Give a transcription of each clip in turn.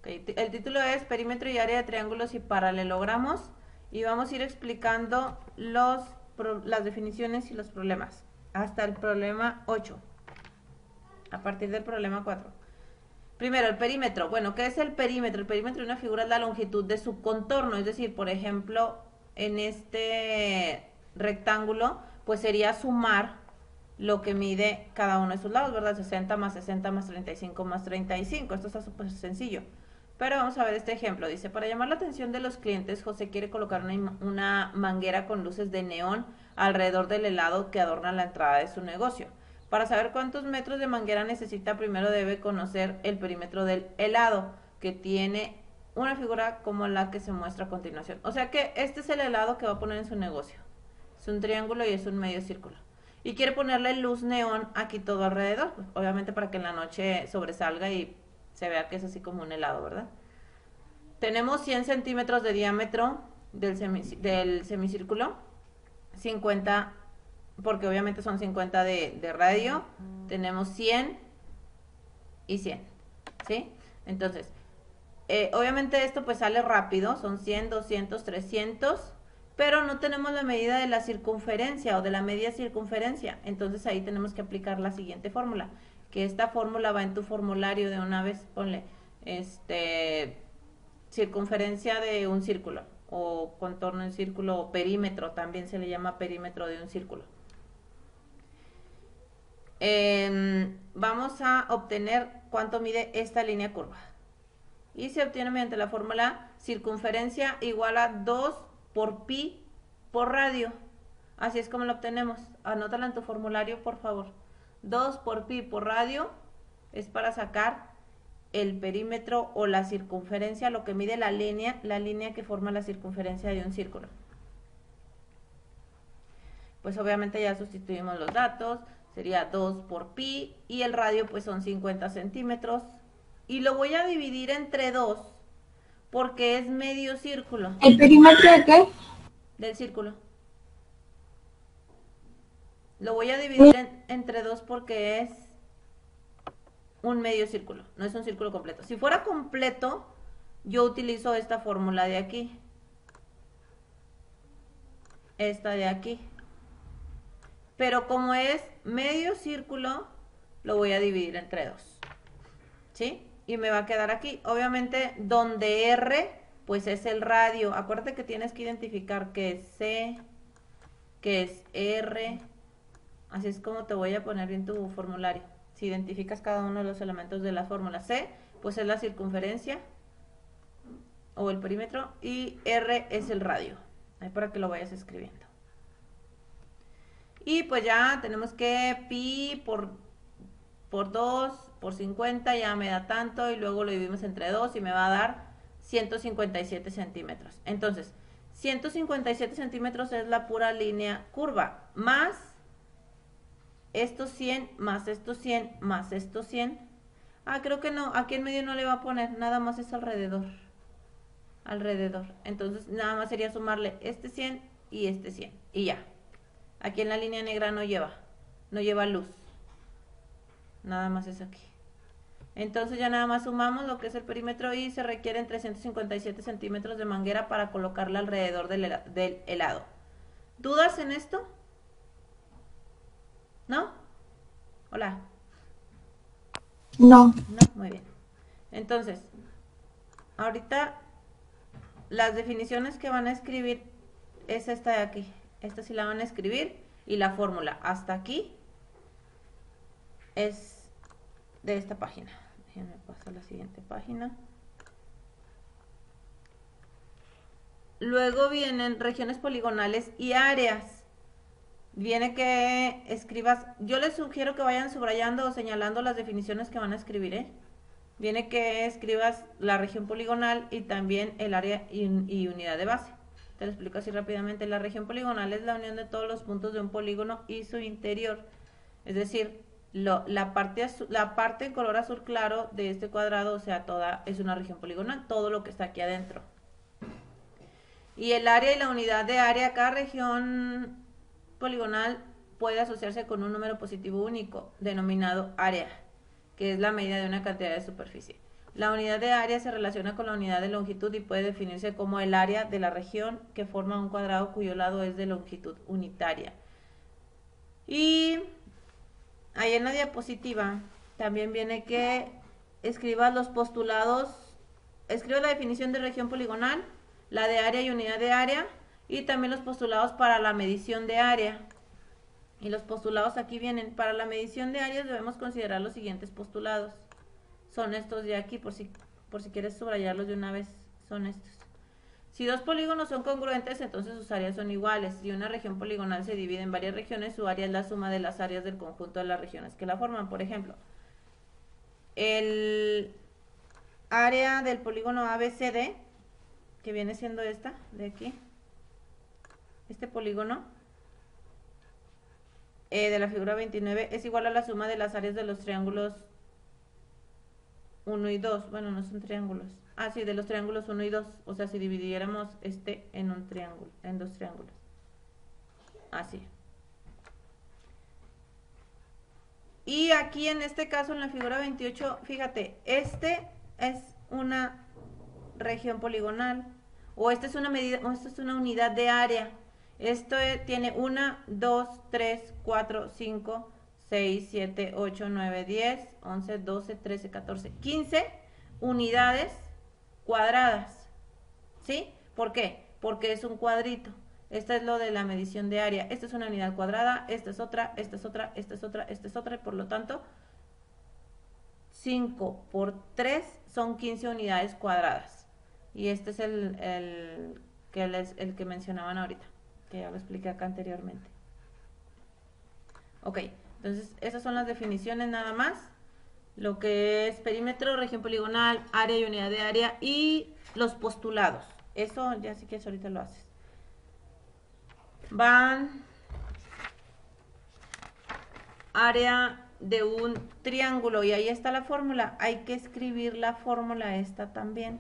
El título es Perímetro y área de triángulos y paralelogramos y vamos a ir explicando las definiciones y los problemas hasta el problema 8, a partir del problema 4. Primero, el perímetro. Bueno, ¿qué es el perímetro? El perímetro de una figura es la longitud de su contorno, es decir, por ejemplo, en este rectángulo, pues sería sumar lo que mide cada uno de sus lados, ¿verdad? 60 más 60 más 35 más 35. Esto está súper sencillo. Pero vamos a ver este ejemplo. Dice, para llamar la atención de los clientes, José quiere colocar una manguera con luces de neón alrededor del helado que adorna la entrada de su negocio. Para saber cuántos metros de manguera necesita, primero debe conocer el perímetro del helado, que tiene una figura como la que se muestra a continuación. O sea que este es el helado que va a poner en su negocio. Es un triángulo y es un medio círculo. Y quiere ponerle luz neón aquí todo alrededor, pues, obviamente para que en la noche sobresalga y se vea que es así como un helado, ¿verdad? Tenemos 100 centímetros de diámetro del semicírculo, 50, porque obviamente son 50 de radio, tenemos 100 y 100, ¿sí? Entonces, obviamente esto pues sale rápido, son 100, 200, 300, pero no tenemos la medida de la circunferencia o de la media circunferencia, entonces ahí tenemos que aplicar la siguiente fórmula, que esta fórmula va en tu formulario de una vez, ponle, circunferencia de un círculo, o contorno en círculo, o perímetro, también se le llama perímetro de un círculo. Vamos a obtener cuánto mide esta línea curva. Y se obtiene mediante la fórmula circunferencia igual a 2 por pi por radio. Así es como lo obtenemos. Anótala en tu formulario, por favor. 2 por pi por radio es para sacar el perímetro o la circunferencia, lo que mide la línea que forma la circunferencia de un círculo. Pues obviamente ya sustituimos los datos, sería 2 por pi y el radio pues son 50 centímetros. Y lo voy a dividir entre 2 porque es medio círculo. ¿El perímetro de qué? Del círculo. Lo voy a dividir entre 2 porque es un medio círculo, no es un círculo completo. Si fuera completo, yo utilizo esta fórmula de aquí. Esta de aquí. Pero como es medio círculo, lo voy a dividir entre 2. ¿Sí? Y me va a quedar aquí. Obviamente, donde R, pues es el radio. Acuérdate que tienes que identificar que es C, que es R. Así es como te voy a poner en tu formulario. Si identificas cada uno de los elementos de la fórmula. C, pues es la circunferencia o el perímetro. Y R es el radio. Ahí para que lo vayas escribiendo. Y pues ya tenemos que pi por 2 por 50 ya me da tanto y luego lo dividimos entre 2 y me va a dar 157 centímetros. Entonces, 157 centímetros es la pura línea curva, más estos 100, más estos 100, más estos 100. Ah, creo que no, aquí en medio no le va a poner, nada más es alrededor. Alrededor. Entonces, nada más sería sumarle este 100 y este 100. Y ya. Aquí en la línea negra no lleva luz. Nada más es aquí. Entonces ya nada más sumamos lo que es el perímetro y se requieren 357 centímetros de manguera para colocarla alrededor del helado. ¿Dudas en esto? ¿No? Hola. No. No, muy bien. Entonces, ahorita las definiciones que van a escribir es esta de aquí. Esta sí la van a escribir y la fórmula hasta aquí es de esta página. Déjenme pasar a la siguiente página. Luego vienen regiones poligonales y áreas. Viene que escribas, yo les sugiero que vayan subrayando o señalando las definiciones que van a escribir, ¿eh? Viene que escribas la región poligonal y también el área y unidad de base. Te lo explico así rápidamente. La región poligonal es la unión de todos los puntos de un polígono y su interior. Es decir, la parte en color azul claro de este cuadrado, o sea, toda es una región poligonal, todo lo que está aquí adentro. Y el área y la unidad de área, cada región poligonal puede asociarse con un número positivo único, denominado área, que es la medida de una cantidad de superficie. La unidad de área se relaciona con la unidad de longitud y puede definirse como el área de la región que forma un cuadrado cuyo lado es de longitud unitaria. Y ahí en la diapositiva también viene que escribas los postulados, escribe la definición de región poligonal, la de área y unidad de área, y también los postulados para la medición de área. Y los postulados aquí vienen. Para la medición de áreas debemos considerar los siguientes postulados. Son estos de aquí, por si quieres subrayarlos de una vez, son estos. Si dos polígonos son congruentes, entonces sus áreas son iguales. Si una región poligonal se divide en varias regiones, su área es la suma de las áreas del conjunto de las regiones que la forman. Por ejemplo, el área del polígono ABCD, que viene siendo esta, de aquí, este polígono, de la figura 29, es igual a la suma de las áreas de los triángulos 1 y 2. Bueno, no son triángulos. Ah, sí, de los triángulos 1 y 2. O sea, si dividiéramos este en un triángulo, en dos triángulos. Así. Y aquí en este caso, en la figura 28, fíjate, este es una región poligonal. O esta es una medida, o esta es una unidad de área. Esto tiene 1, 2, 3, 4, 5, 6, 7, 8, 9, 10, 11, 12, 13, 14, 15 unidades cuadradas. ¿Sí? ¿Por qué? Porque es un cuadrito. Esta es lo de la medición de área. Esta es una unidad cuadrada, esta es otra, esta es otra, esta es otra, esta es otra, y por lo tanto 5 por 3 son 15 unidades cuadradas. Y este es el que mencionaban ahorita, que ya lo expliqué acá anteriormente. Ok, entonces esas son las definiciones nada más. Lo que es perímetro, región poligonal, área y unidad de área, y los postulados. Eso ya sí que ahorita lo haces. Van área de un triángulo, y ahí está la fórmula. Hay que escribir la fórmula esta también.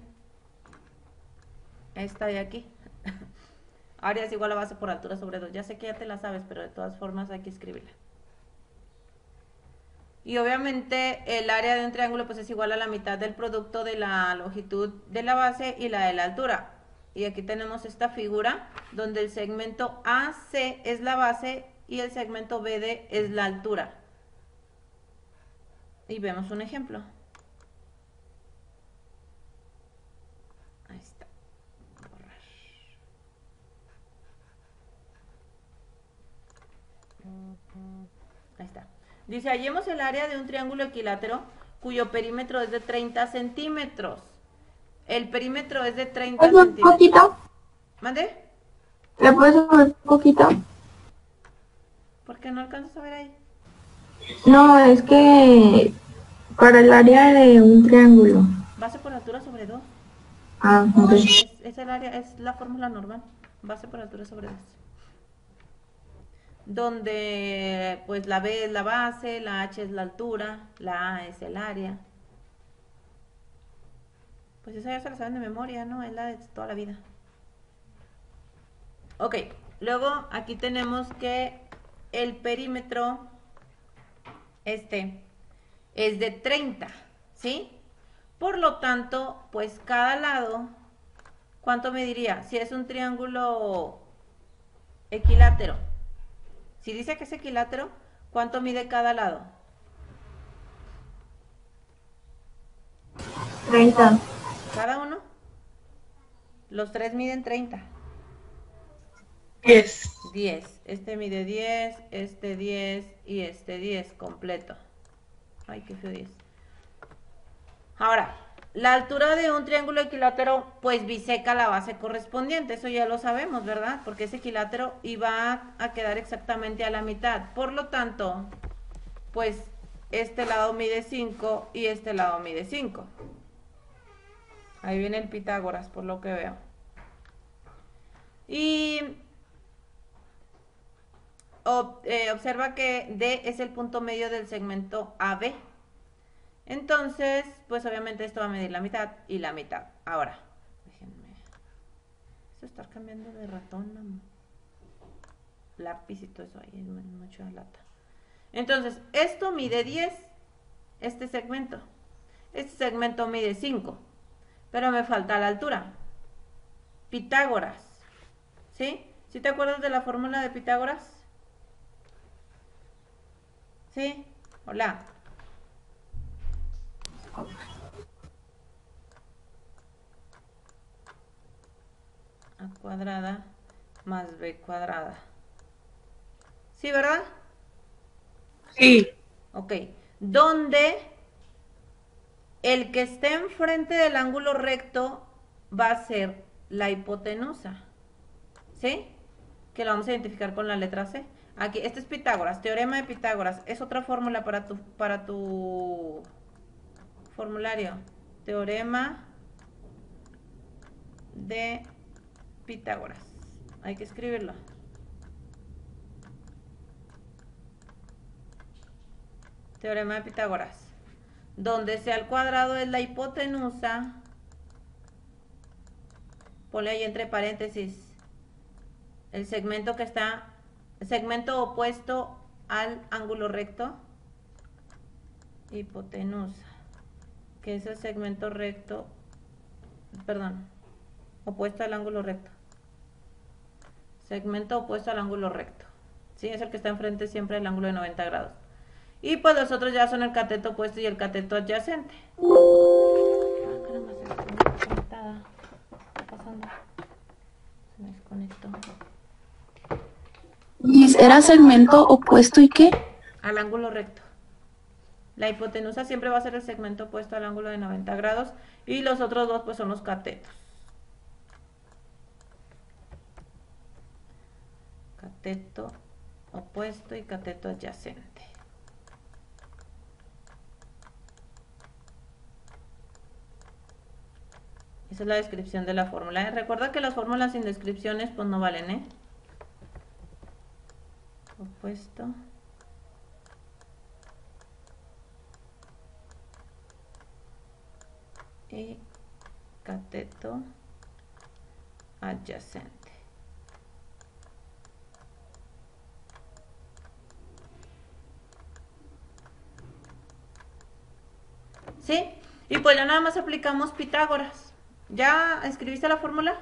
Esta de aquí. Área es igual a base por altura sobre 2. Ya sé que ya te la sabes, pero de todas formas hay que escribirla. Y obviamente el área de un triángulo pues es igual a la mitad del producto de la longitud de la base y la de la altura. Y aquí tenemos esta figura donde el segmento AC es la base y el segmento BD es la altura. Y vemos un ejemplo. Ahí está. Borrar. Ahí está. Dice, hallemos el área de un triángulo equilátero cuyo perímetro es de 30 centímetros. El perímetro es de 30 centímetros. ¿Un poquito? ¿Mande? ¿Le puedes subir un poquito? ¿Por qué no alcanzas a ver ahí? No, es que para el área de un triángulo. Base por altura sobre 2. Ah, ok. Es el área, es la fórmula normal. Base por altura sobre 2. Donde pues la B es la base, la H es la altura, la A es el área. Pues esa ya se la saben de memoria, ¿no? Es la de toda la vida. Ok, luego aquí tenemos que el perímetro es de 30, ¿sí? Por lo tanto, pues cada lado, ¿cuánto mediría? Si es un triángulo equilátero. Si dice que es equilátero, ¿cuánto mide cada lado? 30. ¿Cada uno? Los tres miden 30. 10. 10. Este mide 10, este 10 y este 10 completo. Ay, qué feo 10. Ahora, la altura de un triángulo equilátero pues biseca la base correspondiente, eso ya lo sabemos, ¿verdad? Porque es equilátero y va a quedar exactamente a la mitad. Por lo tanto, pues este lado mide 5 y este lado mide 5. Ahí viene el Pitágoras, por lo que veo. Y observa que D es el punto medio del segmento AB. Entonces, pues obviamente esto va a medir la mitad y la mitad. Ahora, déjenme. Esto está cambiando de ratón, lápiz y todo eso ahí, es mucha lata. Entonces, esto mide 10, este segmento. Este segmento mide 5, pero me falta la altura. Pitágoras, ¿sí? ¿Sí te acuerdas de la fórmula de Pitágoras? ¿Sí? Hola. A cuadrada más b cuadrada. ¿Sí, verdad? Sí. Ok. Donde el que esté enfrente del ángulo recto va a ser la hipotenusa. ¿Sí? Que lo vamos a identificar con la letra C. Aquí, este es Pitágoras, teorema de Pitágoras. Es otra fórmula para tu formulario. Teorema de Pitágoras. Hay que escribirlo. Teorema de Pitágoras. Donde C al cuadrado es la hipotenusa. Ponle ahí entre paréntesis el segmento que está, segmento opuesto al ángulo recto. Hipotenusa, que es el segmento recto, perdón, opuesto al ángulo recto. Segmento opuesto al ángulo recto. Sí, es el que está enfrente siempre del ángulo de 90 grados. Y pues los otros ya son el cateto opuesto y el cateto adyacente. Ah, caramba, se está desconectada. ¿Qué está pasando? Se me desconectó. ¿Era segmento opuesto y qué? Al ángulo recto. La hipotenusa siempre va a ser el segmento opuesto al ángulo de 90 grados y los otros dos pues son los catetos. Cateto opuesto y cateto adyacente. Esa es la descripción de la fórmula. Recuerda que las fórmulas sin descripciones pues no valen, ¿eh? Opuesto y cateto adyacente. ¿Sí? Y pues ya nada más aplicamos Pitágoras. ¿Ya escribiste la fórmula?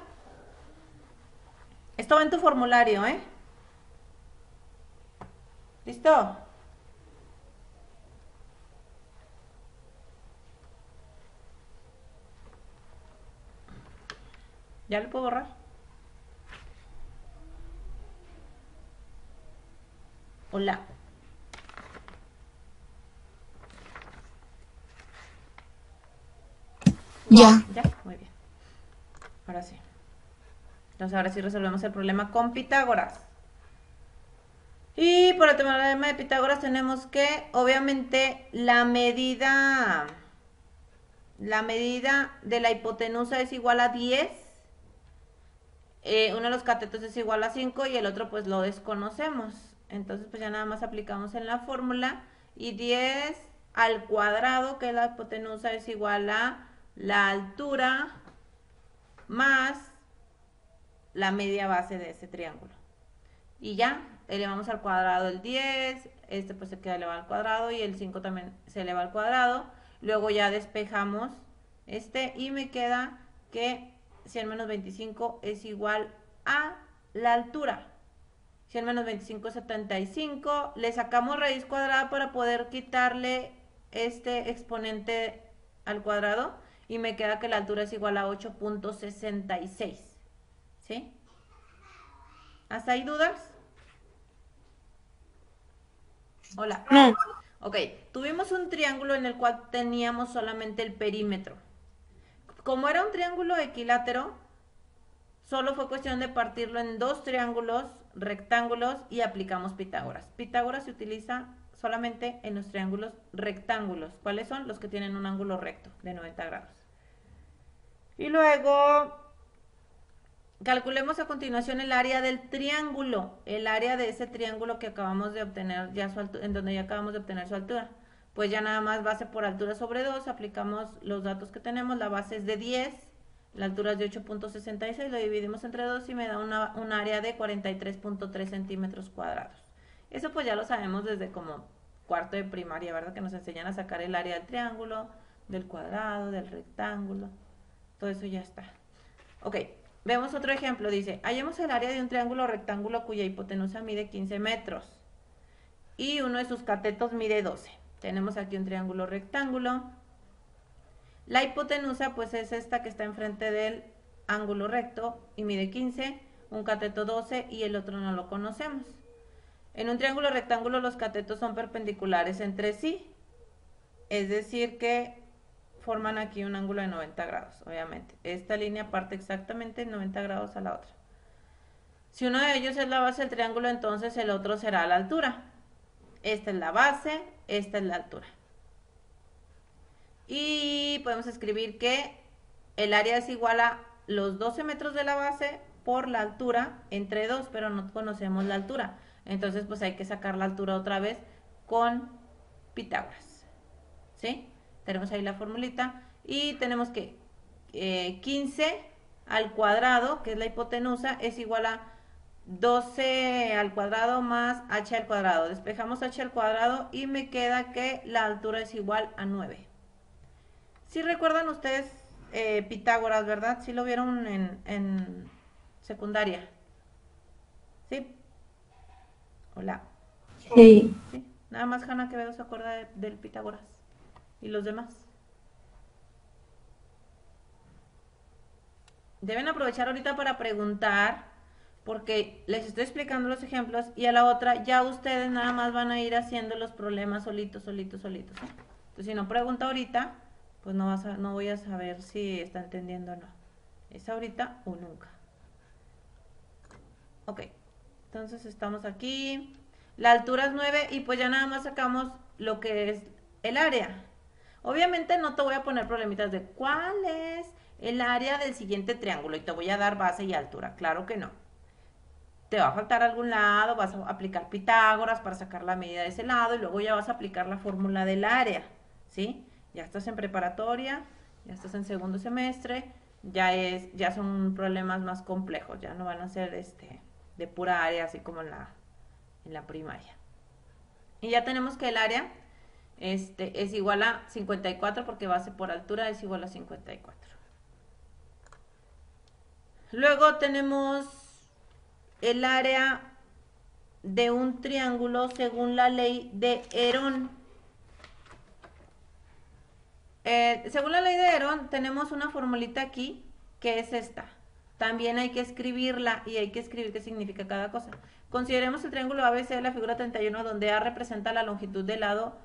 Esto va en tu formulario, ¿eh? ¿Listo? ¿Ya lo puedo borrar? Hola. Ya. ¿Ya? Muy bien. Ahora sí. Entonces ahora sí resolvemos el problema con Pitágoras. Y por el teorema de Pitágoras tenemos que, obviamente, la medida de la hipotenusa es igual a 10. Uno de los catetos es igual a 5 y el otro pues lo desconocemos. Entonces pues ya nada más aplicamos en la fórmula y 10 al cuadrado, que es la hipotenusa, es igual a la altura más la media base de ese triángulo. Y ya, elevamos al cuadrado el 10, este pues se queda elevado al cuadrado y el 5 también se eleva al cuadrado. Luego ya despejamos este y me queda que 100 menos 25 es igual a la altura. 100 menos 25 es 75. Le sacamos raíz cuadrada para poder quitarle este exponente al cuadrado y me queda que la altura es igual a 8.66. ¿Sí? ¿Hasta ahí dudas? Hola. No. Ok, tuvimos un triángulo en el cual teníamos solamente el perímetro. Como era un triángulo equilátero, solo fue cuestión de partirlo en dos triángulos rectángulos y aplicamos Pitágoras. Pitágoras se utiliza solamente en los triángulos rectángulos. ¿Cuáles son? Los que tienen un ángulo recto de 90 grados. Y luego calculemos a continuación el área del triángulo, el área de ese triángulo que acabamos de obtener, ya en donde ya acabamos de obtener su altura. Pues ya nada más base por altura sobre 2, aplicamos los datos que tenemos, la base es de 10, la altura es de 8.66, lo dividimos entre 2 y me da un área de 43.3 centímetros cuadrados. Eso pues ya lo sabemos desde como cuarto de primaria, ¿verdad? Que nos enseñan a sacar el área del triángulo, del cuadrado, del rectángulo, todo eso ya está. Ok, vemos otro ejemplo, dice, hallemos el área de un triángulo rectángulo cuya hipotenusa mide 15 metros y uno de sus catetos mide 12. Tenemos aquí un triángulo rectángulo. La hipotenusa pues es esta que está enfrente del ángulo recto y mide 15, un cateto 12 y el otro no lo conocemos. En un triángulo rectángulo los catetos son perpendiculares entre sí, es decir que forman aquí un ángulo de 90 grados, obviamente. Esta línea parte exactamente 90 grados a la otra. Si uno de ellos es la base del triángulo, entonces el otro será la altura. Esta es la base, esta es la altura. Y podemos escribir que el área es igual a los 12 metros de la base por la altura entre 2, pero no conocemos la altura. Entonces, pues hay que sacar la altura otra vez con Pitágoras. ¿Sí? Tenemos ahí la formulita. Y tenemos que 15 al cuadrado, que es la hipotenusa, es igual a 12 al cuadrado más h al cuadrado. Despejamos h al cuadrado y me queda que la altura es igual a 9. ¿Sí recuerdan ustedes Pitágoras, verdad? ¿Sí lo vieron en secundaria? ¿Sí? Hola. Sí. ¿Sí? Nada más Hanna Quevedo se acuerda del Pitágoras. ¿Y los demás? Deben aprovechar ahorita para preguntar, porque les estoy explicando los ejemplos y a la otra ya ustedes nada más van a ir haciendo los problemas solitos, solitos, solitos. ¿Eh? Entonces, si no pregunta ahorita, pues no voy a saber si está entendiendo o no. ¿Es ahorita o nunca? Ok, entonces estamos aquí. La altura es 9 y pues ya nada más sacamos lo que es el área. Obviamente no te voy a poner problemitas de cuál es el área del siguiente triángulo y te voy a dar base y altura. Claro que no. Te va a faltar algún lado, vas a aplicar Pitágoras para sacar la medida de ese lado y luego ya vas a aplicar la fórmula del área. ¿Sí? Ya estás en preparatoria, ya estás en segundo semestre, ya son problemas más complejos, ya no van a ser de pura área así como en la primaria. Y ya tenemos que el área es igual a 54 porque base por altura es igual a 54. Luego tenemos el área de un triángulo según la ley de Herón. Según la ley de Herón tenemos una formulita aquí que es esta. También hay que escribirla y hay que escribir qué significa cada cosa. Consideremos el triángulo ABC de la figura 31 donde A representa la longitud del lado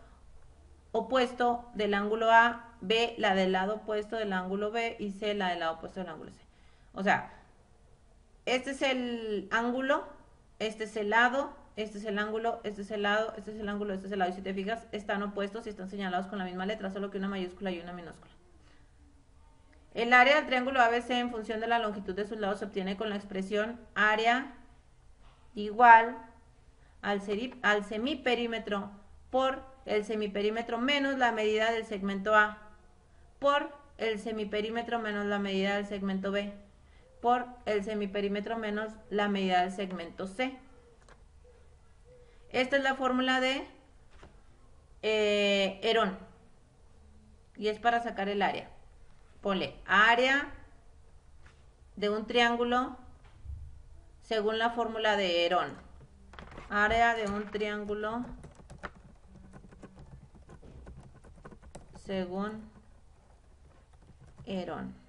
opuesto del ángulo A, B la del lado opuesto del ángulo B y C la del lado opuesto del ángulo C. O sea, este es el ángulo, este es el lado, este es el ángulo, este es el lado, este es el ángulo, este es el lado. Y si te fijas, están opuestos y están señalados con la misma letra, solo que una mayúscula y una minúscula. El área del triángulo ABC en función de la longitud de sus lados se obtiene con la expresión área igual al semiperímetro por el semiperímetro menos la medida del segmento A por el semiperímetro menos la medida del segmento B por el semiperímetro menos la medida del segmento C. Esta es la fórmula de Herón y es para sacar el área. Ponle área de un triángulo según la fórmula de Herón. Área de un triángulo según Herón.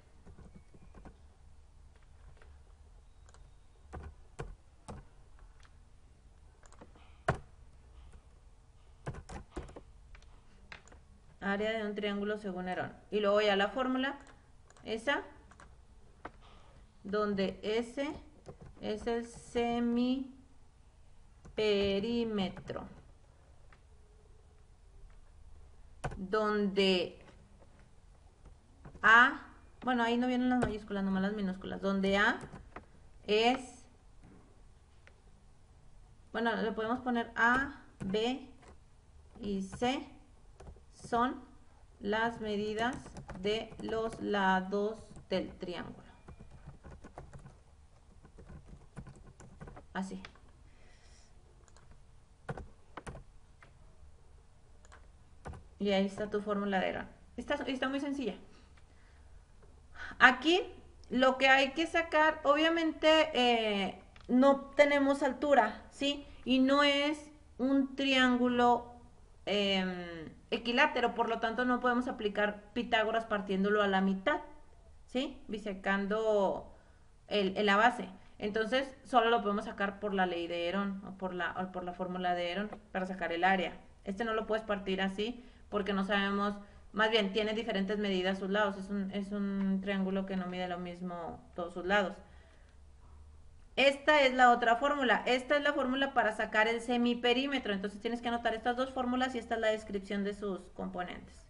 Área de un triángulo según Herón. Y luego ya la fórmula, esa, donde S es el semiperímetro. Donde A, bueno, ahí no vienen las mayúsculas, nomás las minúsculas. Donde A es, bueno, le podemos poner A, B y C son las medidas de los lados del triángulo. Así. Y ahí está tu fórmula de Herón. Está muy sencilla. Aquí lo que hay que sacar, obviamente no tenemos altura, ¿sí? Y no es un triángulo equilátero, por lo tanto no podemos aplicar Pitágoras partiéndolo a la mitad, ¿sí? Bisecando la base. Entonces solo lo podemos sacar por la ley de Herón o por la fórmula de Herón para sacar el área. Este no lo puedes partir así porque no sabemos, más bien tiene diferentes medidas sus lados, es un triángulo que no mide lo mismo todos sus lados. Esta es la otra fórmula, esta es la fórmula para sacar el semiperímetro, entonces tienes que anotar estas dos fórmulas y esta es la descripción de sus componentes.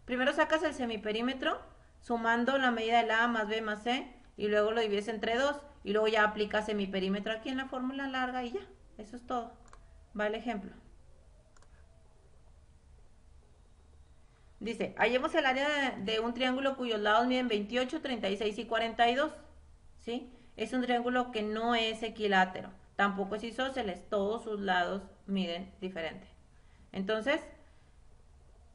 Primero sacas el semiperímetro sumando la medida de A más B más C y luego lo divides entre 2 y luego ya aplicas semiperímetro aquí en la fórmula larga y ya, eso es todo. Va el ejemplo. Dice, hallemos el área de un triángulo cuyos lados miden 28, 36 y 42, ¿sí? Es un triángulo que no es equilátero, tampoco es isósceles, todos sus lados miden diferente. Entonces,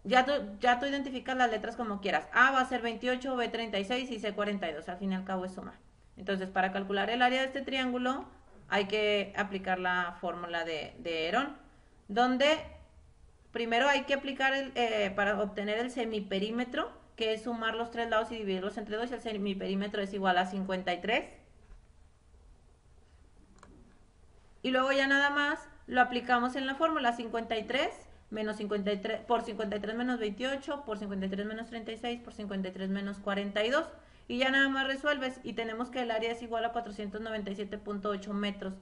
ya tú identificas las letras como quieras. A va a ser 28, B 36 y C 42, al fin y al cabo es sumar. Entonces, para calcular el área de este triángulo, hay que aplicar la fórmula de Herón, donde primero hay que aplicar, para obtener el semiperímetro, que es sumar los tres lados y dividirlos entre 2, y el semiperímetro es igual a 53. Y luego ya nada más lo aplicamos en la fórmula 53 menos 53 por 53 menos 28 por 53 menos 36 por 53 menos 42 y ya nada más resuelves y tenemos que el área es igual a 497.8 metros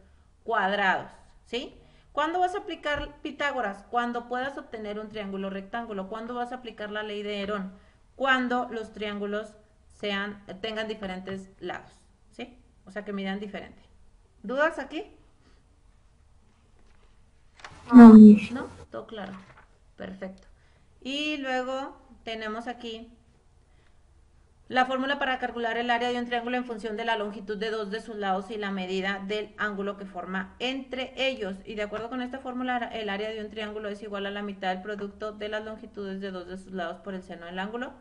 cuadrados, ¿sí? ¿Cuándo vas a aplicar Pitágoras? Cuando puedas obtener un triángulo rectángulo. ¿Cuándo vas a aplicar la ley de Herón? Cuando los triángulos tengan diferentes lados, ¿sí? O sea que midan diferente. ¿Dudas aquí? No, ¿No? Todo claro. Perfecto. Y luego tenemos aquí la fórmula para calcular el área de un triángulo en función de la longitud de dos de sus lados y la medida del ángulo que forma entre ellos. Y de acuerdo con esta fórmula, el área de un triángulo es igual a la mitad del producto de las longitudes de dos de sus lados por el seno del ángulo.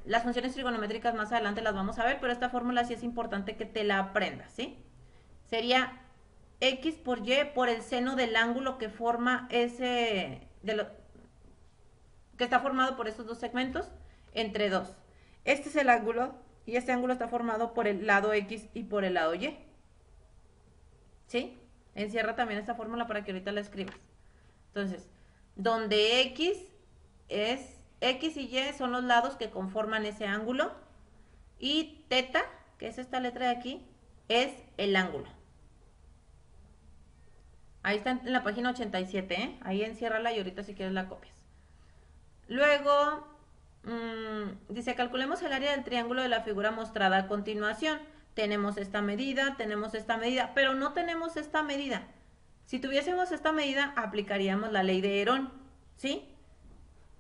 Las funciones trigonométricas más adelante las vamos a ver, pero esta fórmula sí es importante que te la aprendas, ¿sí? Sería X por Y por el seno del ángulo que forma que está formado por esos dos segmentos entre 2. Este es el ángulo y este ángulo está formado por el lado X y por el lado Y. ¿Sí? Encierra también esta fórmula para que ahorita la escribas. Entonces, donde X y Y son los lados que conforman ese ángulo y teta, que es esta letra de aquí, es el ángulo. Ahí está en la página 87, ¿eh? Ahí enciérrala y ahorita si quieres la copias. Luego, dice, calculemos el área del triángulo de la figura mostrada a continuación. Tenemos esta medida, pero no tenemos esta medida. Si tuviésemos esta medida, aplicaríamos la ley de Herón, ¿sí?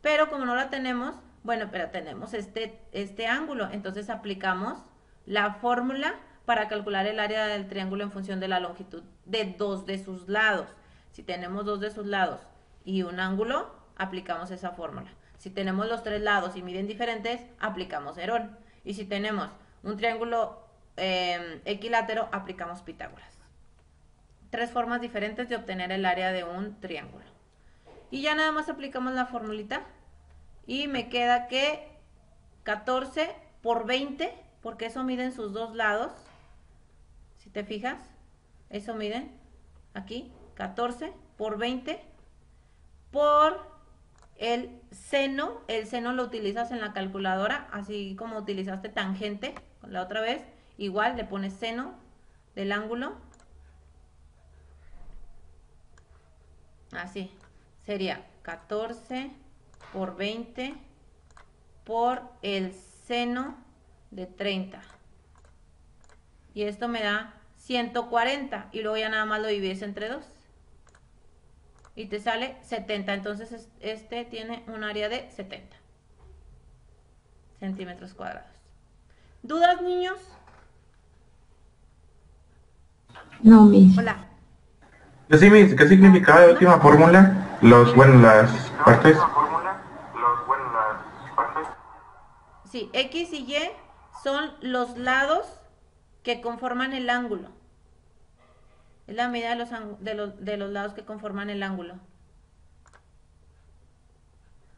Pero como no la tenemos, bueno, pero tenemos este ángulo, entonces aplicamos la fórmula para calcular el área del triángulo en función de la longitud de dos de sus lados. Si tenemos dos de sus lados y un ángulo, aplicamos esa fórmula. Si tenemos los tres lados y miden diferentes, aplicamos Herón. Y si tenemos un triángulo equilátero, aplicamos Pitágoras. Tres formas diferentes de obtener el área de un triángulo. Y ya nada más aplicamos la formulita. Y me queda que 14 por 20, porque eso miden sus dos lados. Si te fijas, eso miden aquí, 14 por 20 por el seno lo utilizas en la calculadora, así como utilizaste tangente la otra vez, igual le pones seno del ángulo, así, sería 14 por 20 por el seno de 30. Y esto me da 140 y luego ya nada más lo divides entre 2. Y te sale 70, entonces este tiene un área de 70 centímetros cuadrados. ¿Dudas, niños? no, Miss. Hola. Sí, ¿qué significaba la última fórmula? Las partes. Sí, X y Y son los lados que conforman el ángulo. Es la medida de los lados que conforman el ángulo.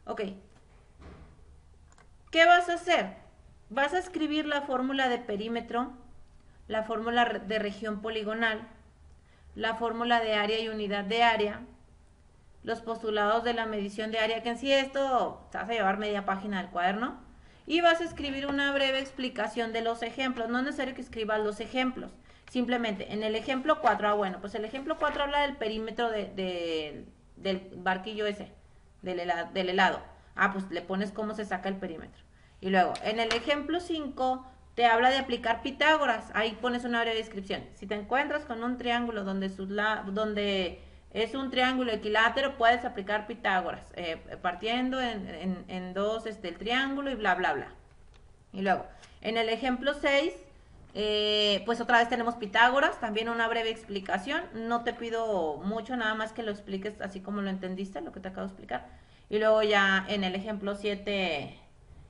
Ok. ¿Qué vas a hacer? Vas a escribir la fórmula de perímetro, la fórmula de región poligonal, la fórmula de área y unidad de área, los postulados de la medición de área, que en sí esto te vas a llevar media página del cuaderno, y vas a escribir una breve explicación de los ejemplos. No es necesario que escribas los ejemplos, simplemente en el ejemplo 4, bueno, pues el ejemplo 4 habla del perímetro del barquillo ese, del helado. Pues le pones cómo se saca el perímetro. Y luego, en el ejemplo 5 te habla de aplicar Pitágoras. Ahí pones una breve descripción. Si te encuentras con un triángulo donde es un triángulo equilátero, puedes aplicar Pitágoras, partiendo en dos el triángulo y bla, bla, bla. Y luego, en el ejemplo 6, pues otra vez tenemos Pitágoras, también una breve explicación. No te pido mucho, nada más que lo expliques así como lo entendiste, lo que te acabo de explicar. Y luego ya en el ejemplo 7,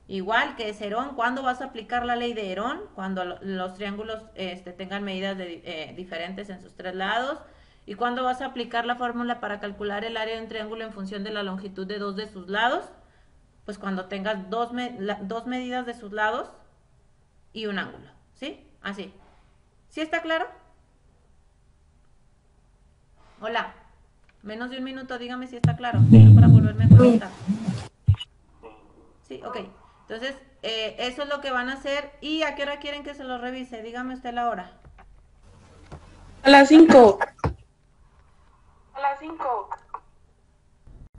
igual que es Herón. ¿Cuándo vas a aplicar la ley de Herón? Cuando los triángulos tengan medidas diferentes en sus tres lados. ¿Y cuándo vas a aplicar la fórmula para calcular el área de un triángulo en función de la longitud de dos de sus lados? Pues cuando tengas dos medidas de sus lados y un ángulo, ¿sí? Así. ¿Sí está claro? Hola. Menos de un minuto, dígame si está claro, para volverme a conectar. Sí, ok. Entonces, eso es lo que van a hacer. ¿Y a qué hora quieren que se lo revise? Dígame usted la hora. A las 5. A las 5.